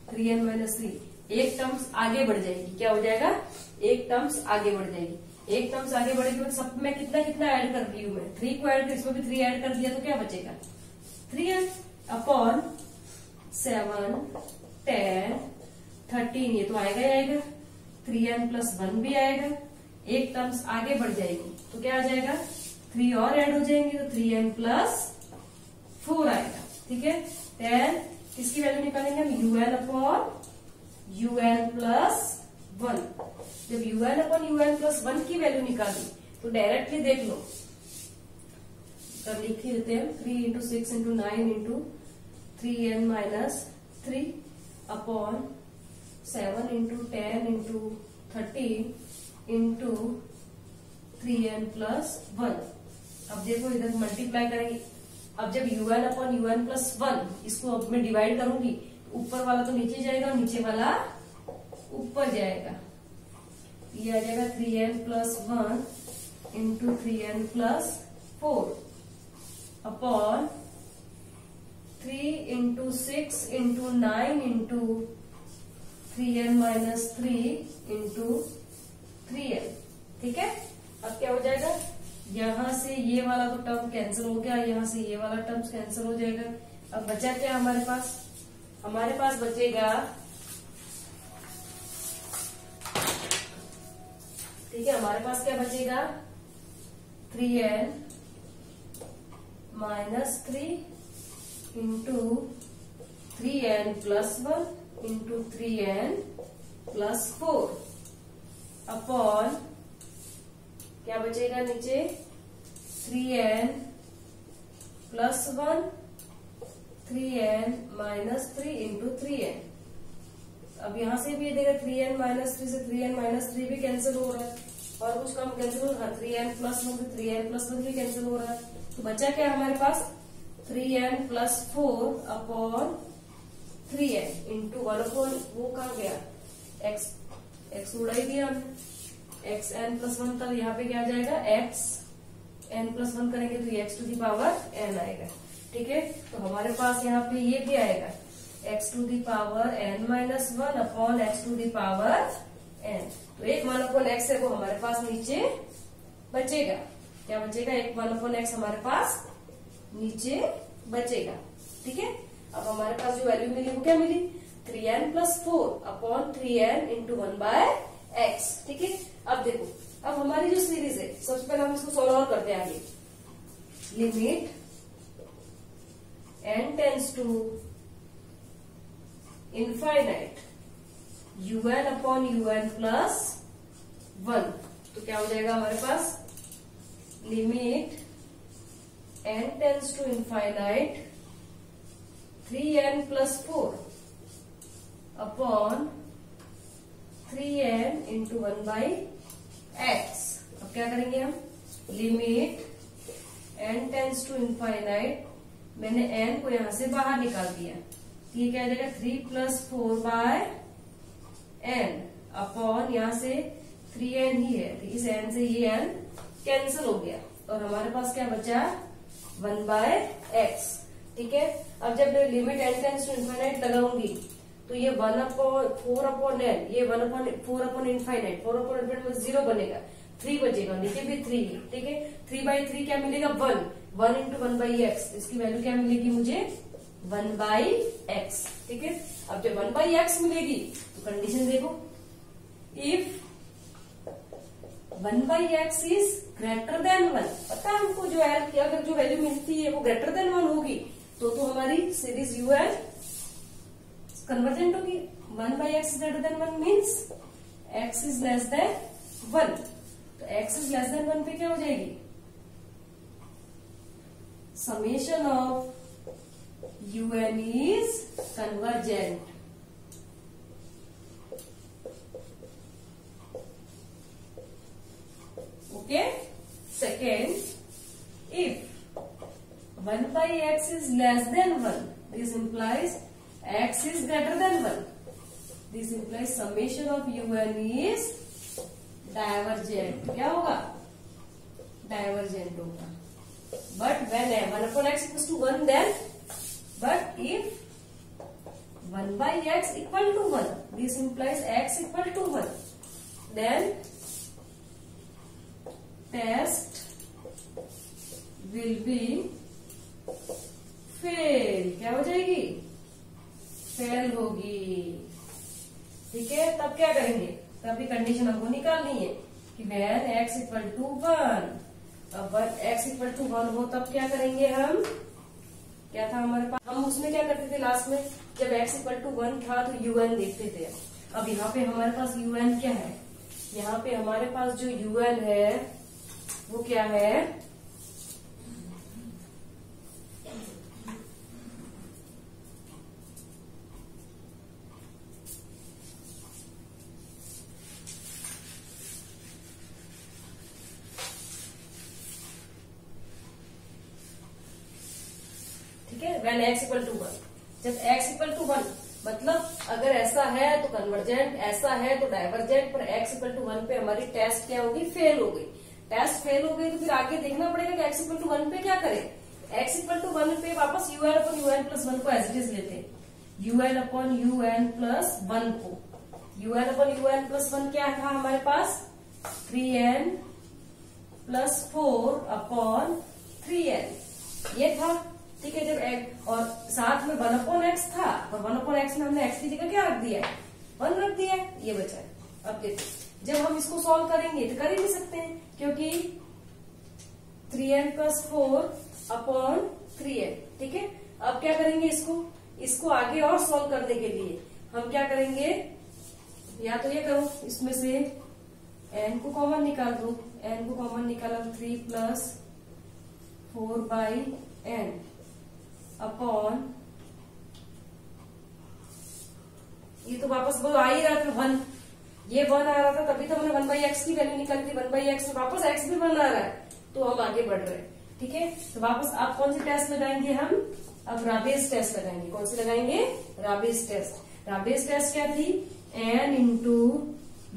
3n-3, एक टर्म्स आगे बढ़ जाएगी। क्या हो जाएगा, एक टर्म्स आगे बढ़ जाएगी। एक टर्म्स आगे बढ़ेगी तो सब में कितना कितना ऐड कर रही हूँ मैं, 3 को ऐड कर, इसमें भी 3 ऐड कर दिया तो क्या बचेगा 3n अपॉन 7, 10, 13, ये तो आएगा ही आएगा। 3n+1 भी आएगा। एक टर्म्स आगे बढ़ जाएगी तो क्या आ जाएगा 3 और ऐड हो जाएंगे तो 3n+4 आएगा, ठीक है। 10 किसकी वैल्यू निकालेंगे हम, un/un+1। जब un/un+1 की वैल्यू निकाली तो डायरेक्टली देख लो, तब लिख ही देते हैं 3 × 6 × 9 × 3n-3 अपॉन 7 × 10 × 13 × 3n+1। अब देखो इधर मल्टीप्लाई करेंगे। अब जब un/un+1 इसको अब मैं डिवाइड करूंगी, ऊपर वाला तो नीचे जाएगा और नीचे वाला ऊपर जाएगा। ये आ जाएगा 3n+1 × 3n+4 upon 3 × 6 × 9 × 3n-3 × 3n, ठीक है। अब क्या हो जाएगा, यहां से ये वाला तो टर्म कैंसिल हो गया, यहां से ये वाला टर्म कैंसिल हो जाएगा। अब बचा क्या हमारे पास बचेगा, ठीक है, हमारे पास क्या बचेगा 3n-3 × 3n+1 × 3n+4 अपॉन क्या बचेगा नीचे 3n+1 3n-3 × 3n। अब यहां से भी देगा 3n-3 से 3n-3 भी कैंसिल हो रहा है, और कुछ कम कैंसिल हो रहा है, 3n+1 से 3n+1 भी कैंसिल हो रहा है। तो बचा क्या हमारे पास 3n+4 अपॉन 3n इंटू 1/, वो कहा गया x उड़ा ही दिया हमने, xn+1 तब यहाँ पे क्या आ जाएगा xn+1 करेंगे तो x to the power n आएगा, ठीक है। तो हमारे पास यहाँ पे ये भी आएगा x to the power n-1 upon x to the power n। तो एक 1/x है वो हमारे पास नीचे बचेगा। क्या बचेगा, एक 1/x हमारे पास नीचे बचेगा, ठीक है। अब हमारे पास जो वैल्यू मिली वो क्या मिली 3n+4 अपॉन 3n × 1/x, ठीक है। अब देखो, अब हमारी जो सीरीज है सबसे पहले हम इसको सॉल्व और करते हैं आगे। Limit n tends to infinite un/un+1, तो क्या हो जाएगा हमारे पास limit n tends to infinite 3n+4 upon 3n × 1/x। अब क्या करेंगे हम, limit n tends to infinite, मैंने n को यहां से बाहर निकाल दिया, ये क्या आ जाएगा 3+4/n अपॉन यहां से 3n ही है, तो इस n से ये n कैंसिल हो गया और हमारे पास क्या बचा 1/x, ठीक है। अब जब मैं limit n tends to infinite लगाऊंगी तो ये 1/4/n, ये 1/4/इनफाइनाइट, 4/इनफाइनाइट में 0 बनेगा, 3 बचेगा, नीचे भी 3, ठीक है। 3/3 क्या मिलेगा 1 × 1/x, इसकी वैल्यू क्या मिलेगी मुझे 1/x, ठीक है। अब जब 1/x मिलेगी तो कंडीशन देखो, if 1/x is greater than 1, पता है हमको जो अगर जो वैल्यू मिलती है वो ग्रेटर देन 1 होगी तो हमारी सीरीज UN कन्वर्जेंट होगी। 1/x is greater than 1 means x is less than 1। तो x इज लेस देन 1 पे क्या हो जाएगी, summation of UN is convergent. Okay, second, if 1/x is less than 1, this implies x is greater than 1. This implies summation of UN is divergent. क्या होगा, divergent होगा। But when 1/x equals to 1, then but if 1/x equal to 1, this implies x equal to 1, then test will be fail। क्या हो जाएगी, फेल होगी। ठीक है, तब क्या करेंगे, तब ये कंडीशन हमको निकालनी है कि when x इक्वल टू 1, अब x इक्वल टू 1 हो तब क्या करेंगे हम, क्या था हमारे पास, हम उसमें क्या करते थे लास्ट में, जब x इक्वल टू 1 था तो UN देखते थे। अब यहाँ पे हमारे पास UN क्या है, यहाँ पे हमारे पास जो UN है वो क्या है, ठीक है, when x इक्वल टू 1, जब x इक्वल टू 1 मतलब अगर ऐसा है तो कन्वर्जेंट, ऐसा है तो डाइवर्जेंट, पर x इक्वल टू 1 पे हमारी टेस्ट क्या होगी, फेल हो गई। टेस्ट फेल हो गई तो फिर आगे देखना पड़ेगा कि x इक्वल टू 1 पे क्या करें। x इक्वल टू 1 पे वापस UN अपॉन UN प्लस 1 को एज इट इज लेते हैं, UN अपॉन UN प्लस 1 को, UN अपॉन UN प्लस 1 क्या था हमारे पास, 3n प्लस 4 अपॉन 3n ये था। ठीक है, जब x और साथ में 1 अपॉन x था, और 1 अपॉन x में हमने x की जगह क्या रख दिया है, 1 रख दिया है, ये बचा है। अब देखो जब हम इसको सॉल्व करेंगे तो कर ही नहीं सकते हैं, क्योंकि 3n प्लस 4 अपॉन 3n। ठीक है, अब क्या करेंगे, इसको आगे और सॉल्व करने के लिए हम क्या करेंगे, या तो ये करो, इसमें से n को कॉमन निकाल दो, n को कॉमन निकाला 3 प्लस 4/n अपॉन, ये तो वापस वो आ ही रहा था 1, ये 1 आ रहा था तभी तो हमने 1/x की वैल्यू निकाली थी, 1/x में वापस x भी 1 आ रहा है, तो हम आगे बढ़ रहे हैं। ठीक है, तो वापस आप कौन सी टेस्ट लगाएंगे, हम अब राबेज टेस्ट लगाएंगे। कौन सी लगाएंगे, राबेज टेस्ट। राबेज टेस्ट क्या थी, n into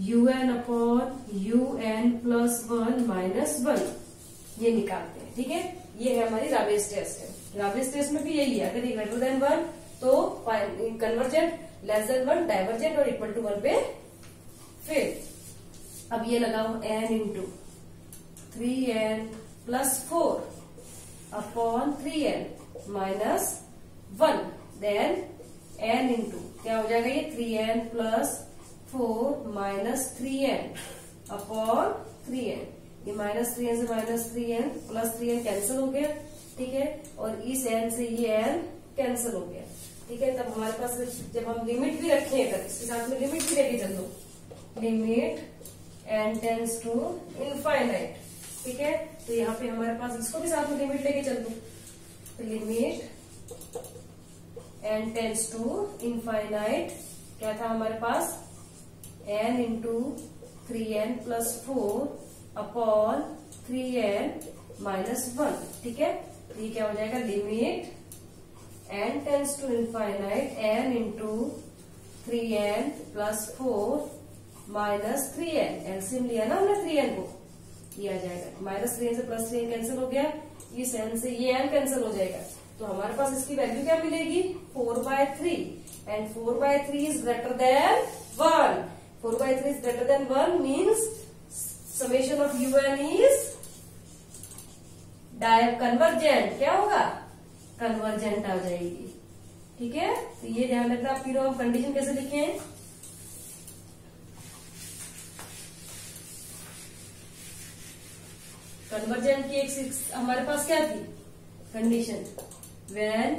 UN upon UN plus 1 minus 1, ये निकालते हैं। ठीक है, ये है हमारी राबेज टेस्ट है। राबेज टेस्ट में भी यही है, अगर ये ग्रेटर देन 1 तो कन्वर्जेंट, लेस देन 1 डाइवर्जेंट, और इक्वल टू 1 पे फेल। अब ये लगाओ n into 3n plus 4 upon 3n minus 1, then n into क्या हो जाएगा, ये 3n plus 4 minus 3n upon 3n, ये माइनस 3n से minus 3n plus 3n cancel हो गया। ठीक है, और इस n से ये n कैंसिल हो गया। ठीक है, तब हमारे पास जब हम लिमिट भी रखें, अगर इसके साथ में लिमिट भी लेके चल दो, limit n tends to infinite. ठीक है, तो यहाँ पे हमारे पास इसको भी साथ में लिमिट लेके चल दो, तो limit n tends to infinite क्या था हमारे पास, n into 3n plus 4 upon 3n minus 1। ठीक है, तो ये क्या हो जाएगा, limit n tends to infinite n into 3n plus 4 minus 3n, LCM लिया ना हमने 3n को, ये आ जाएगा, माइनस 3n से प्लस 3n कैंसिल हो गया, इस n से ये n कैंसिल हो जाएगा, तो हमारे पास इसकी वैल्यू क्या मिलेगी, 4/3, and 4/3 is greater than 1। 4/3 is greater than 1 means summation of UN is convergent. क्या होगा, कन्वर्जेंट आ जाएगी। ठीक है, तो ये ध्यान रखना। आप तीनों हम कंडीशन कैसे लिखे, कन्वर्जेंट की एक हमारे पास क्या थी condition, when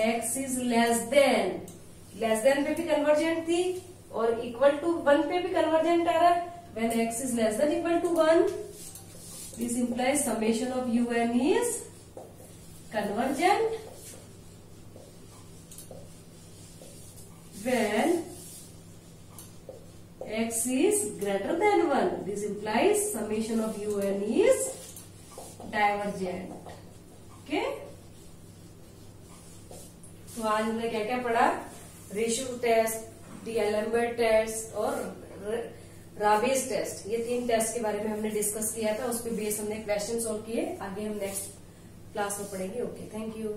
x is less then पे भी कन्वर्जेंट थी और इक्वल टू 1 पे भी कन्वर्जेंट आ रहा है. When x is less than equal to 1, this implies summation of un is convergent. When x is greater than 1, this implies summation of un is divergent. Okay? तो आज हमने क्या क्या पढ़ा? रेशियो टेस्ट, डीएलएम्बर्ट टेस्ट और राबेज टेस्ट. ये 3 टेस्ट के बारे में हमने डिस्कस किया था. उस पे बेस हमने क्वेश्चन सॉल्व किए. आगे हम नेक्स्ट क्लास में पढ़ेंगे. Okay, thank you.